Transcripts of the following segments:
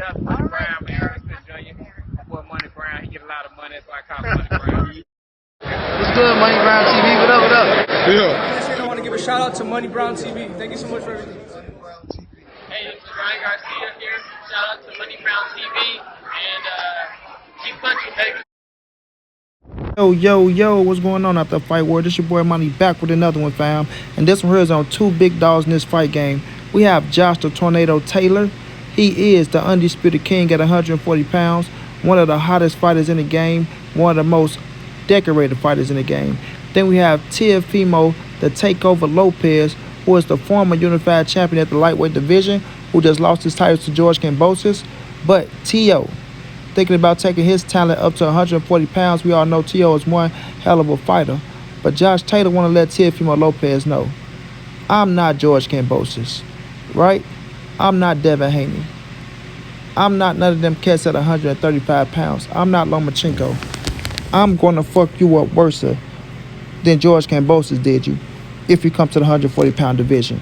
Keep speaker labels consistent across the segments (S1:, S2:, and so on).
S1: Shout out to Money Brown, man. Respect Junior. Boy, Money Brown, he get a lot of money. That's why I call him Money Brown.
S2: What's good, Money Brown TV? What up, what up?
S3: Yeah. I want to give a shout out to Money Brown TV. Thank you so much for everything.
S4: Hey, this is Ryan Garcia here. Shout out to Money Brown TV. And keep punching, baby.
S2: Yo, what's going on out there, Fight World? This your boy Money back with another one, fam. And this one here is on two big dogs in this fight game. We have Josh the Tornado Taylor. He is the undisputed king at 140 pounds. One of the hottest fighters in the game. One of the most decorated fighters in the game. Then we have Teofimo, the Takeover Lopez, who is the former unified champion at the lightweight division, who just lost his titles to George Kambosos. But Teo, thinking about taking his talent up to 140 pounds. We all know Teo is one hell of a fighter. But Josh Taylor want to let Teofimo Lopez know, I'm not George Kambosos, right? I'm not Devin Haney. I'm not none of them cats at 135 pounds. I'm not Lomachenko. I'm going to fuck you up worse than George Kambosos did you if you come to the 140-pound division.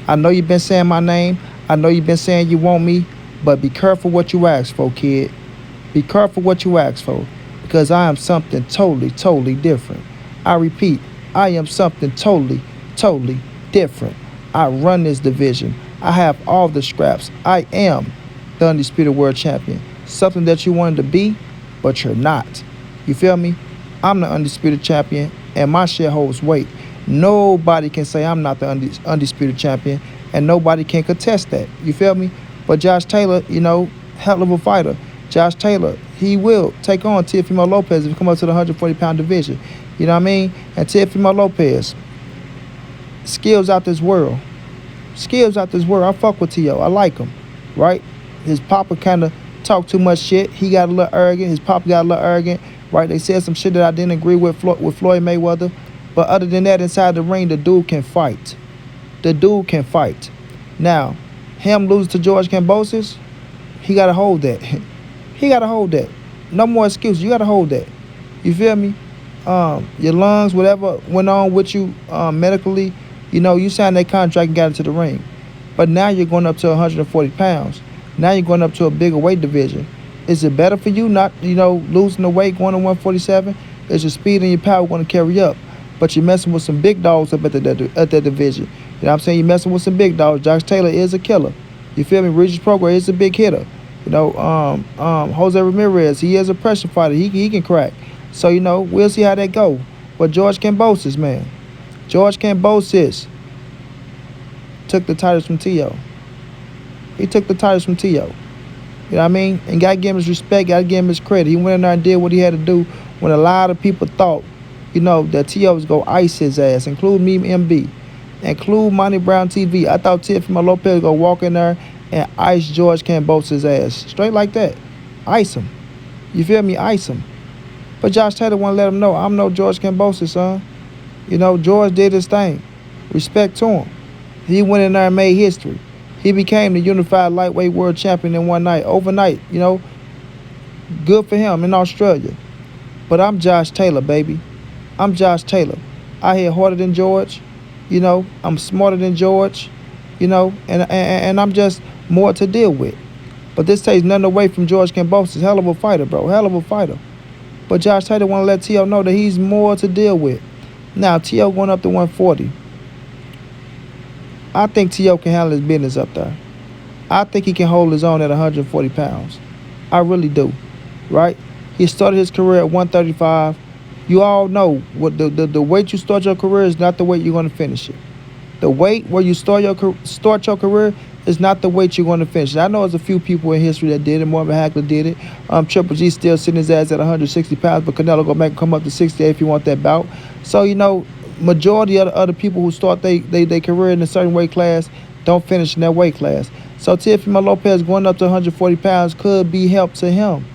S2: I know you've been saying my name. I know you've been saying you want me. But be careful what you ask for, kid. Be careful what you ask for, because I am something totally different. I repeat, I am something totally different. I run this division. I have all the scraps. I am the undisputed world champion. Something that you wanted to be, but you're not. You feel me? I'm the undisputed champion, and my shit holds weight. Nobody can say I'm not the undisputed champion, and nobody can contest that. You feel me? But Josh Taylor, you know, hell of a fighter. Josh Taylor, he will take on Teofimo Lopez if he come up to the 140-pound division. You know what I mean? And Teofimo Lopez, skills out this world. Skills out this world. I fuck with Teo. I like him, right? His papa kind of talked too much shit. He got a little arrogant. His papa got a little arrogant, right? They said some shit that I didn't agree with Floyd Mayweather. But other than that, inside the ring, the dude can fight. The dude can fight. Now, him losing to George Kambosos, he got to hold that. He got to hold that. No more excuses. You got to hold that. You feel me? Your lungs, whatever went on with you medically, you know, you signed that contract and got into the ring. But now you're going up to 140 pounds. Now you're going up to a bigger weight division. Is it better for you not, you know, losing the weight going to 147? Is your speed and your power going to carry up? But you're messing with some big dogs up at that division. You know what I'm saying? You're messing with some big dogs. Josh Taylor is a killer. You feel me? Regis Prograis is a big hitter. You know, Jose Ramirez, he is a pressure fighter. He can crack. So, you know, we'll see how that go. But George Kambosos, man. George Kambosos took the titles from Teo. He took the titles from Teo. You know what I mean? And got to give him his respect, got to give him his credit. He went in there and did what he had to do when a lot of people thought, you know, that Teo was going to ice his ass, include me, MB, include Money Brown TV. I thought Teofimo Lopez was going to walk in there and ice George Kambosos' ass. Straight like that. Ice him. You feel me? Ice him. But Josh Taylor want to let him know, I'm no George Kambosos, son. You know, George did his thing. Respect to him. He went in there and made history. He became the unified lightweight world champion in one night, overnight, you know. Good for him in Australia. But I'm Josh Taylor, baby. I'm Josh Taylor. I hit harder than George. You know, I'm smarter than George. You know, and I'm just more to deal with. But this takes nothing away from George Kambosos. Hell of a fighter, bro. Hell of a fighter. But Josh Taylor want to let Teo know that he's more to deal with. Now, Teo going up to 140. I think Teo can handle his business up there. I think he can hold his own at 140 pounds. I really do, right? He started his career at 135. You all know what the weight you start your career is not the weight you're going to finish it. The weight where you start your career is not the weight you're going to finish. I know there's a few people in history that did it. Marvin Hagler did it. Triple G still sitting his ass at 160 pounds, but Canelo gonna make him come up to 68 if you want that bout. So, you know, majority of the other people who start their career in a certain weight class don't finish in that weight class. So Teofimo Lopez going up to 140 pounds could be help to him.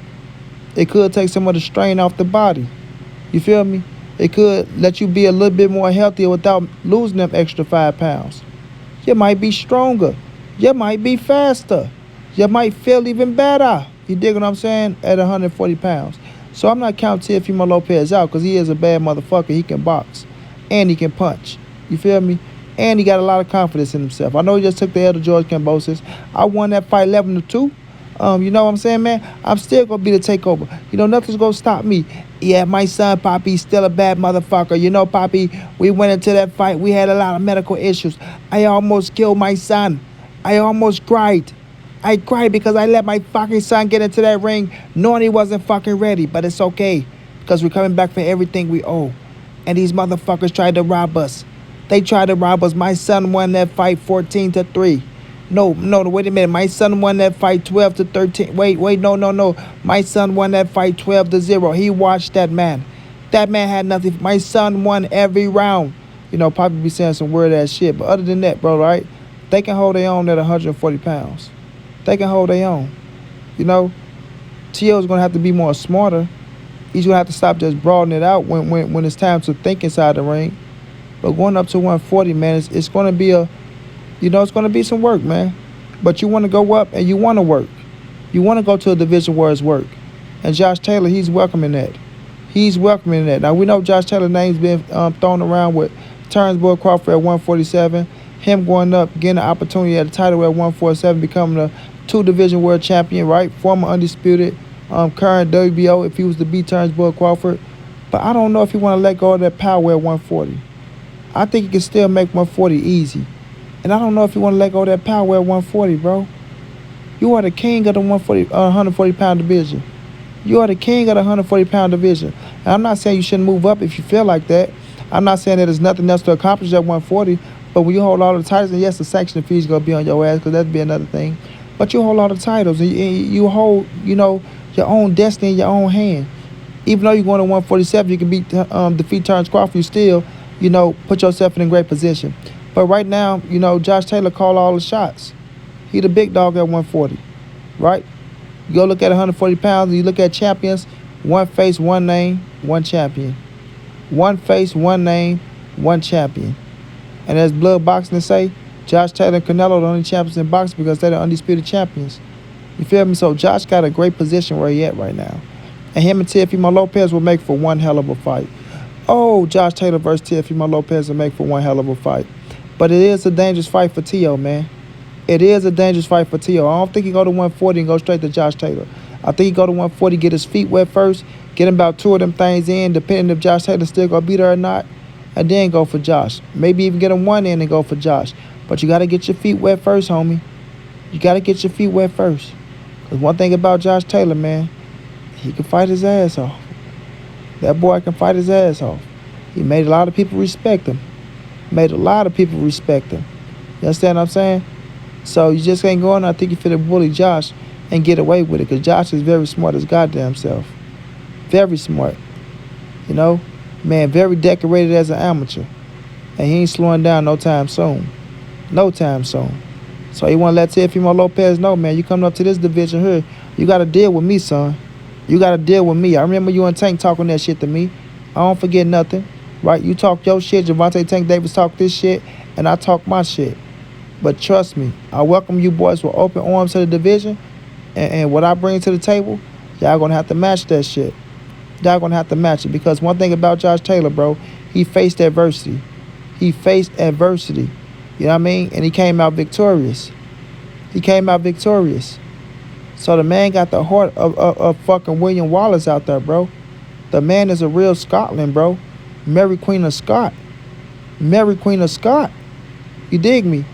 S2: It could take some of the strain off the body. You feel me? It could let you be a little bit more healthier without losing them extra 5 pounds. You might be stronger. You might be faster. You might feel even better. You dig what I'm saying? At 140 pounds. So I'm not counting Teofimo Lopez out because he is a bad motherfucker. He can box. And he can punch. You feel me? And he got a lot of confidence in himself. I know he just took the L to George Kambosos. I won that fight 11-2. You know what I'm saying, man? I'm still gonna be the takeover. You know, nothing's gonna stop me. Yeah, my son, Poppy, still a bad motherfucker. You know, Poppy, we went into that fight. We had a lot of medical issues. I almost killed my son. I almost cried. I cried because I let my fucking son get into that ring knowing he wasn't fucking ready. But it's okay because we're coming back for everything we owe. And these motherfuckers tried to rob us. They tried to rob us. My son won that fight 14-3. No, wait a minute. My son won that fight 12-13. Wait, no. My son won that fight 12-0. He watched that man. That man had nothing. My son won every round. You know, probably be saying some weird ass shit. But other than that, bro, right? They can hold their own at 140 pounds. They can hold their own. You know, T.O.'s going to have to be more smarter. He's going to have to stop just broadening it out when it's time to think inside the ring. But going up to 140, man, it's going to be it's going to be some work, man. But you want to go up and you want to work. You want to go to a division where it's work. And Josh Taylor, he's welcoming that. He's welcoming that. Now, we know Josh Taylor's name's been thrown around with Turnbull Crawford at 147. Him going up, getting an opportunity at the title at 147, becoming a two-division world champion, right? Former undisputed, current WBO if he was to beat Turnbull Crawford. But I don't know if he want to let go of that power at 140. I think he can still make 140 easy. And I don't know if you want to let go of that power at 140, bro. You are the king of the 140-pound division. You are the king of the 140-pound division. And I'm not saying you shouldn't move up if you feel like that. I'm not saying that there's nothing else to accomplish at 140. But when you hold all the titles, and yes, the sanction fees going to be on your ass because that'd be another thing. But you hold all the titles, and you hold, your own destiny in your own hand. Even though you're going to 147, you can defeat Terrence Crawford, you still, put yourself in a great position. But right now, Josh Taylor called all the shots. He the big dog at 140, right? You go look at 140 pounds, and you look at champions, one face, one name, one champion. One face, one name, one champion. And as Blood Boxing say, Josh Taylor and Canelo are the only champions in boxing because they're the undisputed champions. You feel me? So Josh got a great position where he at right now. And him and Teofimo Lopez will make for one hell of a fight. Oh, Josh Taylor versus Teofimo Lopez will make for one hell of a fight. But it is a dangerous fight for T.O., man. It is a dangerous fight for T.O. I don't think he go to 140 and go straight to Josh Taylor. I think he go to 140, get his feet wet first, get him about two of them things in, depending if Josh Taylor still going to be there or not, and then go for Josh. Maybe even get him one in and go for Josh. But you got to get your feet wet first, homie. You got to get your feet wet first. Because one thing about Josh Taylor, man, he can fight his ass off. That boy can fight his ass off. He made a lot of people respect him. You understand what I'm saying? So you just can't go in there. I think you finna bully Josh and get away with it because Josh is very smart as goddamn self. Very smart. Man, very decorated as an amateur. And he ain't slowing down no time soon. No time soon. So you want to let Teofimo Lopez know, man, you coming up to this division here, you got to deal with me, son. You got to deal with me. I remember you and Tank talking that shit to me. I don't forget nothing. Right? You talk your shit, Javante Tank Davis talk this shit, and I talk my shit. But trust me, I welcome you boys with open arms to the division, and what I bring to the table, y'all going to have to match that shit. Y'all going to have to match it because one thing about Josh Taylor, bro, he faced adversity. You know what I mean? And he came out victorious. So the man got the heart of fucking William Wallace out there, bro. The man is a real Scotland, bro. Mary Queen of Scott. You dig me?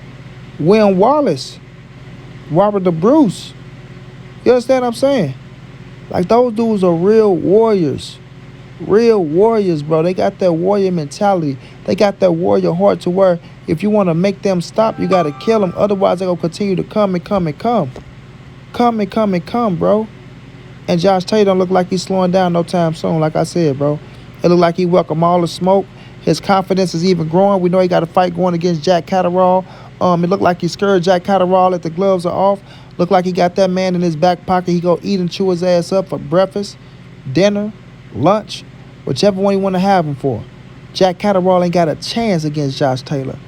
S2: William Wallace. Robert the Bruce. You understand what I'm saying? Like, those dudes are real warriors. Real warriors, bro. They got that warrior mentality. They got that warrior heart to where if you want to make them stop, you got to kill them. Otherwise, they're going to continue to come, bro. And Josh Taylor don't look like he's slowing down no time soon, like I said, bro. It look like he welcomed all the smoke. His confidence is even growing. We know he got a fight going against Jack Catterall. It looked like he scared Jack Catterall if the gloves are off. Look like he got that man in his back pocket. He go eat and chew his ass up for breakfast, dinner, lunch, whichever one you want to have him for. Jack Catterall ain't got a chance against Josh Taylor.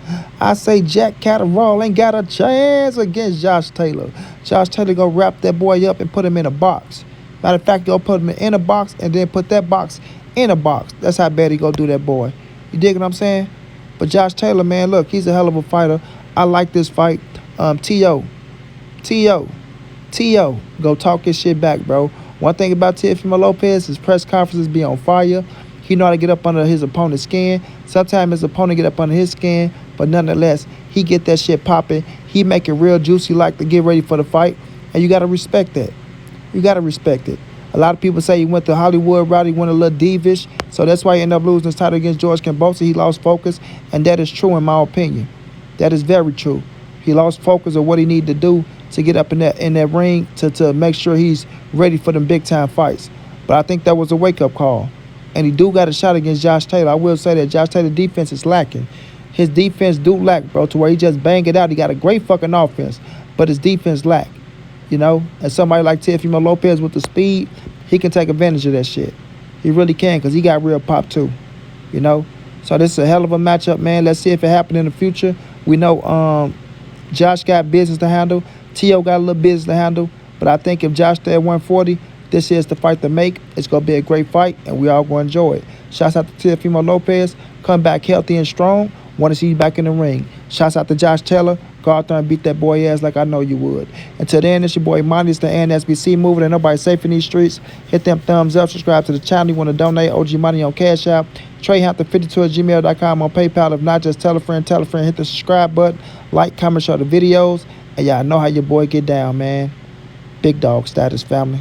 S2: I say Jack Catterall ain't got a chance against Josh Taylor. Josh Taylor go wrap that boy up and put him in a box. Matter of fact, go put him in a box and then put that box in a box. That's how bad he go do that boy. You dig what I'm saying? But Josh Taylor, man, look, he's a hell of a fighter. I like this fight. T.O., T.O., go talk his shit back, bro. One thing about Teofimo Lopez, his press conferences be on fire. He know how to get up under his opponent's skin. Sometimes his opponent get up under his skin, but nonetheless, he get that shit popping. He make it real juicy like to get ready for the fight, and you got to respect that. You got to respect it. A lot of people say he went the Hollywood route, he went a little divish, so that's why he ended up losing his title against George Kambosos. He lost focus, and that is true in my opinion. That is very true. He lost focus of what he needed to do to get up in that ring to make sure he's ready for them big-time fights. But I think that was a wake-up call. And he do got a shot against Josh Taylor. I will say that Josh Taylor's defense is lacking. His defense do lack, bro, to where he just bang it out. He got a great fucking offense, but his defense lack, you know? And somebody like Teofimo Lopez with the speed, he can take advantage of that shit. He really can, because he got real pop too, you know? So this is a hell of a matchup, man. Let's see if it happens in the future. We know Josh got business to handle. T.O. got a little business to handle. But I think if Josh stay at 140, this is the fight to make. It's going to be a great fight, and we all going to enjoy it. Shouts out to Teofimo Lopez. Come back healthy and strong. Want to see you back in the ring. Shouts out to Josh Taylor. Go out there and beat that boy ass like I know you would. Until then, it's your boy Monty. It's the NSBC moving. Ain't nobody safe in these streets. Hit them thumbs up. Subscribe to the channel. You want to donate OG Money on Cash App. TreyHampton52@gmail.com on PayPal. If not, just tell a friend. Hit the subscribe button. Like, comment, share the videos. And y'all know how your boy get down, man. Big dog status, family.